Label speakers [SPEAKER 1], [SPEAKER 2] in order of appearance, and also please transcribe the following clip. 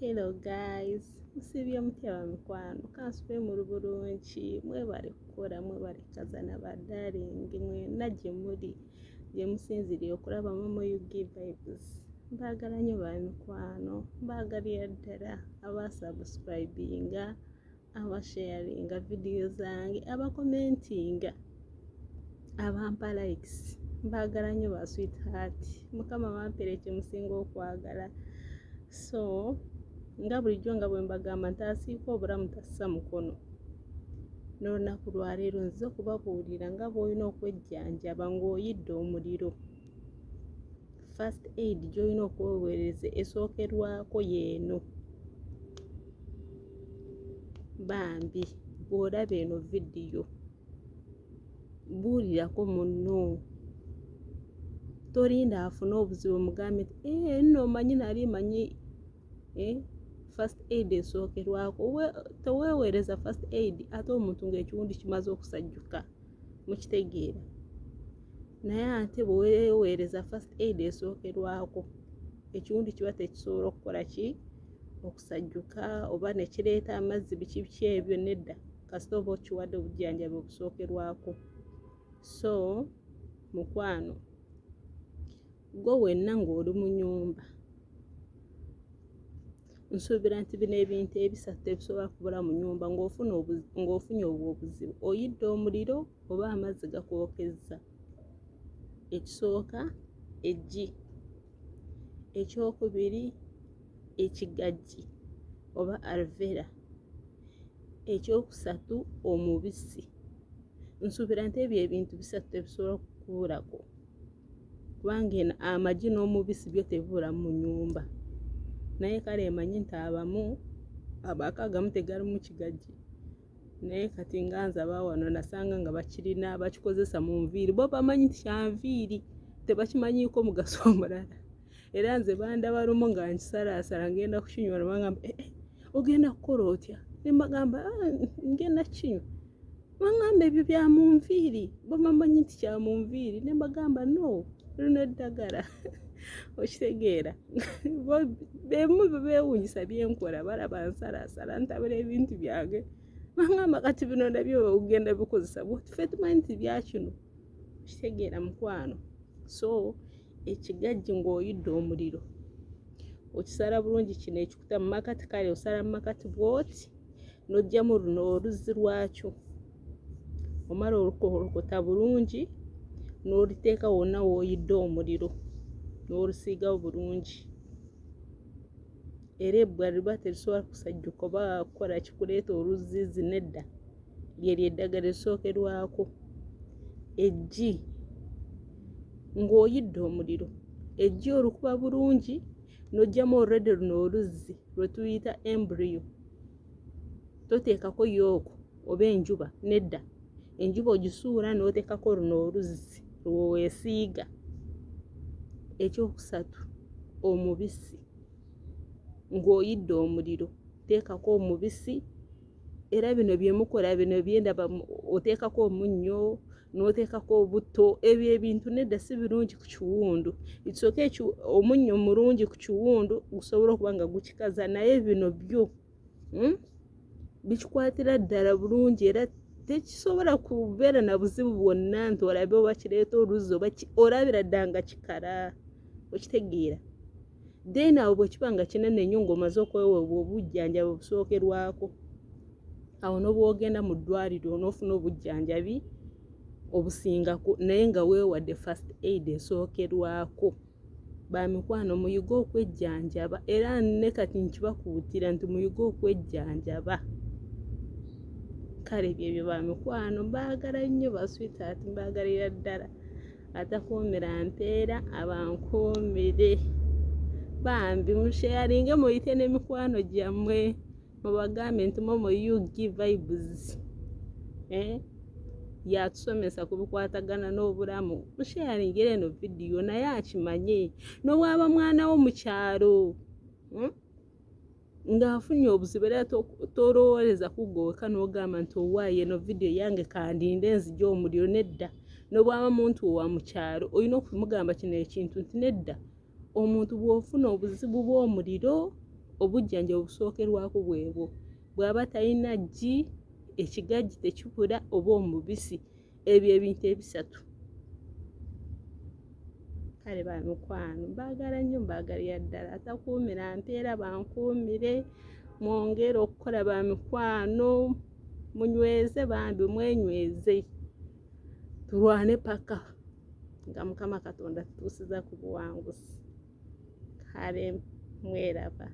[SPEAKER 1] Hello guys, musibye mutya bamikwano kansube mu bulungi mwebale kukola mwebale kazana badalingi mwena gye muli gye musinziriye okulaba mu Oyidde VIB'Z. Mbagala nnyo bamikwano, mbagalira ddala abasubscribinga, abasharinga video zange, abakomentinga, abampa likes. Mbagala nnyo ba sweetheart, mukama bampere kye musinga okwagala. So nga bulijjo nga bwe mbagamba ntaasiika obulamu tassa mukono. N'olunaku lwa leero nzize okubabuulira nga bw'olina okwejjanjaba ng'oyidde omuliro. First aid gy'olina okweweereza esookerwako y'eno. Bambi bw'olaba eno vidiyo buulirako munno, tolinda afune obuzibu mugambe nti nno omanyi nali manyi first aid esookerwako. Teweeweereza first aid ate omuntu ng'ekiwundi kimaze okusajjuka, mukitegeera. Naye ate bweweeweereza first aid esookerwako, ekiwundi kiba tekisobola okukola ki okusajjuka oba ne kireeta amazzi biki ebyo nedda, kasita oba okiwadde obujjanjabi obusookerwako. So mukwano, gwe wenna ng'oli mu nnyumba, nsuubira nti bino ebintu ebisatu tebisobola kubula mu nnyumba ng'ofunye obuzibu. Oyidde omuliro oba amazzi gakwokezza. Ekisooka eggi, ekyokubiri ekigajji oba alvera, ekyokusatu omubisi. Nsuubira nti ebyo ebintu bisatu tebisobola kukubulako, kubanga amagi n'omubisi byo tebibula mu nnyumba. Naye kale emanyi nti abamu amaka agamu tegalimu kigajji, naye kati nga nze abawano nasanga nga bakirina bakikozesa mu nviiri. Bo bamanyi nti kya nviiri, tebakimanyiiko mugaso omulala. Era nze bandaba lumu nga nkisalaasala ngenda kukinywa ne bagamba ogenda kukola otya? Ne mbagamba ngenda kukinywa. Bangamba ebyo bya mu nviiri, bo bamanyi nti kya mu nviiri. Ne mbagamba no, lino eddagala. Okitegeera. Bemu beewuunyisa byenkola, balaba nsalaasala ntabula ebintu byange. Bangamba kati bino nabyo ogenda bikozesa bw'oti, ffe tumanyi nti bya kino. Okitegeera mukwano. So ekigajji ng'oyidde omuliro, okisala bulungi kino ekikuta mu makati, kale osala mu makati bw'oti, n'oggyamu luno oluzzi lwakyo. Omala olukolokota bulungi n'oliteeka wonna w'oyidde omuliro, n'olusiigawo bulungi. Era ebbwa liba terisobola kusajjuka oba kukola kikuleeta oluzzizi nedda, lyeryo eddagala erisookerwako. Eggi ng'oyidde omuliro, eggi olukuba bulungi n'oggyamu olredde luno oluzzi lwe tuyita embryo. Toteekako yooko oba enjuba nedda, enjuba ogisuula n'oteekako luno oluzzi lwe weesiiga. Ekyokusatu omubisi, ng'oyidde omuliro teekako omubisi. Era bino bye mukola bino byendaba oteekako omunnyo n'oteekako obutto, ebyo ebintu nedda si birungi ku kiwundu. Ekisooka omunnyo mulungi ku kiwundu gusobola okuba nga gukikaza, naye bino byo bikikwatira ddala bulungi era tekisobola kubeera na buzibu bwonna nti olabe oba kireeta oluzzi oba olabira ddala nga kikala. Okitegeera. Then awo bwe kiba nga kinene nnyo ng'omaze okweweebwa obujjanjabi obusookerwako, awo n'obwogenda mu ddwaliro n'ofuna obujjanjabi obusingako, naye nga weewadde first aid esookerwako. Bamikwano, muyige okwejjanjaba, era ne kati nkibakuutira nti muyige okwejjanjaba. Kale byebyo bamikwano, mbaagala nnyo ba sweetheart, mbaagalira ddala. Atakuumira mpeera abankuumire. Bambi musharinge muyite n'emikwano gyammwe, mubagambe nti Oyidde VIB'Z yatusomesa ku bikwatagana n'obulamu. Musharingire eno vidiyo naye akimanye. N'obwaba mwana wo mu kyalo ng'afunye obuzibu era tolowooleza kugooka n'ogamba nti owaaye eno vidiyo yange kandinde nzigye omuliro, nedda. N'obwaba muntu wa mu kyalo olina okumugamba kino ekintu nti nedda, omuntu bw'ofuna obuzibu bw'omuliro obujjanja obusookerwako bwebwo bw'aba talina ggi ekigaggi tekibula oba omubisi ebyo ebintu ebisatu kale bamikwano mbaagala nnyo mbaagalira ddala atakuumira mpeera bankuumire mwongere okukola bamikwano munyweze bambi mwenyweze tulwane paka nga Mukama Katonda tutuusiza ku buwanguzi kale mweraba